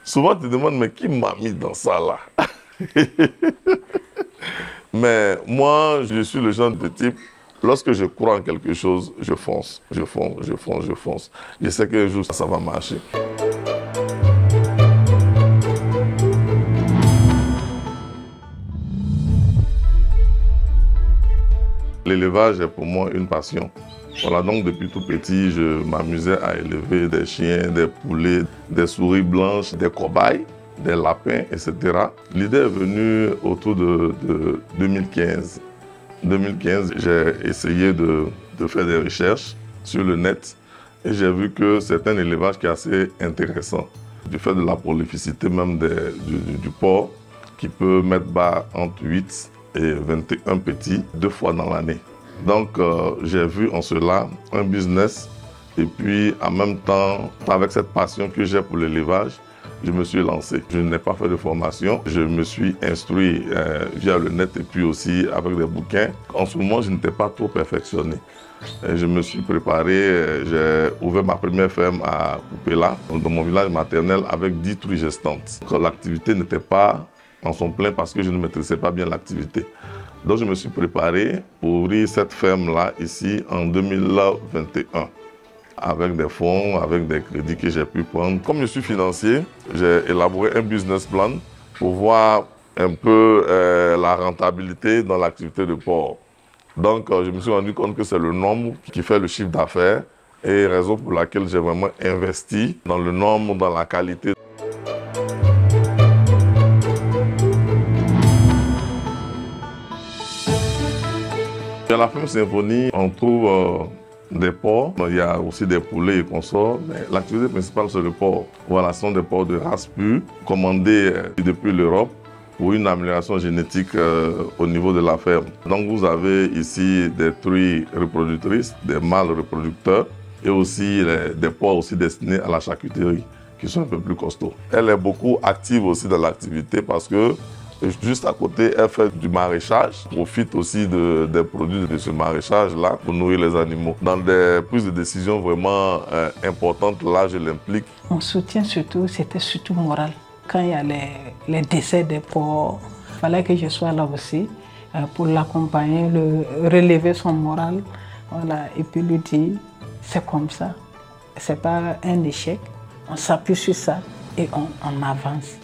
Souvent, tu te demandes, mais qui m'a mis dans ça là? Mais moi, je suis le genre de type, lorsque je crois en quelque chose, je fonce, je fonce, je fonce, je fonce. Je sais qu'un jour, ça va marcher. L'élevage est pour moi une passion. Voilà, donc depuis tout petit, je m'amusais à élever des chiens, des poulets, des souris blanches, des cobayes, des lapins, etc. L'idée est venue autour de 2015. 2015, j'ai essayé de faire des recherches sur le net et j'ai vu que c'est un élevage qui est assez intéressant. Du fait de la prolificité même du porc, qui peut mettre bas entre 8 et 21 petits 2 fois dans l'année. Donc j'ai vu en cela un business et puis en même temps, avec cette passion que j'ai pour l'élevage, je me suis lancé. Je n'ai pas fait de formation, je me suis instruit via le net et puis aussi avec des bouquins. En ce moment, je n'étais pas trop perfectionné. Et je me suis préparé, j'ai ouvert ma première ferme à Poupéla, dans mon village maternel, avec 10 truies gestantes. L'activité n'était pas en son plein parce que je ne maîtrisais pas bien l'activité. Donc je me suis préparé pour ouvrir cette ferme-là ici en 2021. Avec des fonds, avec des crédits que j'ai pu prendre. Comme je suis financier, j'ai élaboré un business plan pour voir un peu la rentabilité dans l'activité de porc. Donc je me suis rendu compte que c'est le nombre qui fait le chiffre d'affaires et raison pour laquelle j'ai vraiment investi dans le nombre, dans la qualité. Dans la ferme Symphonie, on trouve des porcs, il y a aussi des poulets et consorts, mais l'activité principale c'est le porc. Voilà, ce sont des porcs de race pure, commandés depuis l'Europe pour une amélioration génétique au niveau de la ferme. Donc vous avez ici des truies reproductrices, des mâles reproducteurs et aussi des porcs aussi destinés à la charcuterie, qui sont un peu plus costauds. Elle est beaucoup active aussi dans l'activité parce que juste à côté, elle fait du maraîchage, profite aussi des produits de ce maraîchage-là pour nourrir les animaux. Dans des prises de décision vraiment importantes, là, je l'implique. Mon soutien surtout, c'était surtout moral. Quand il y a les décès des porcs, il fallait que je sois là aussi pour l'accompagner, relever son moral, voilà, et puis lui dire, c'est comme ça, c'est pas un échec, on s'appuie sur ça et on avance.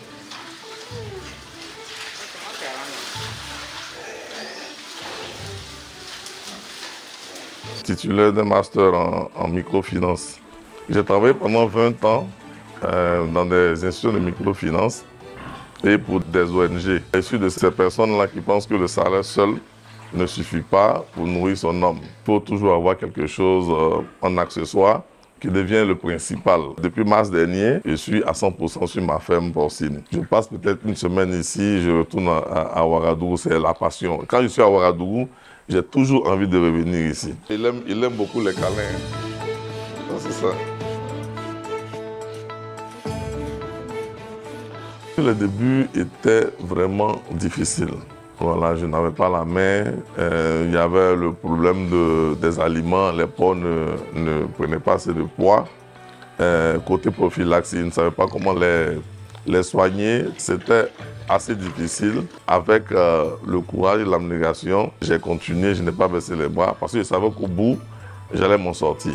Titulaire d'un master en microfinance. J'ai travaillé pendant 20 ans dans des institutions de microfinance et pour des ONG. Je suis de ces personnes-là qui pensent que le salaire seul ne suffit pas pour nourrir son homme. Il faut toujours avoir quelque chose en accessoire qui devient le principal. Depuis mars dernier, je suis à 100% sur ma ferme porcine. Je passe peut-être une semaine ici, je retourne à Ouagadougou, c'est la passion. Quand je suis à Ouagadougou, j'ai toujours envie de revenir ici. Il aime beaucoup les câlins. C'est ça. Le début était vraiment difficile. Voilà, je n'avais pas la main. Il y avait le problème des aliments. Les porcs ne prenaient pas assez de poids. Côté prophylaxie, ils ne savaient pas comment les soigner. C'était assez difficile. Avec le courage et l'abnégation, j'ai continué, je n'ai pas baissé les bras parce que je savais qu'au bout, j'allais m'en sortir.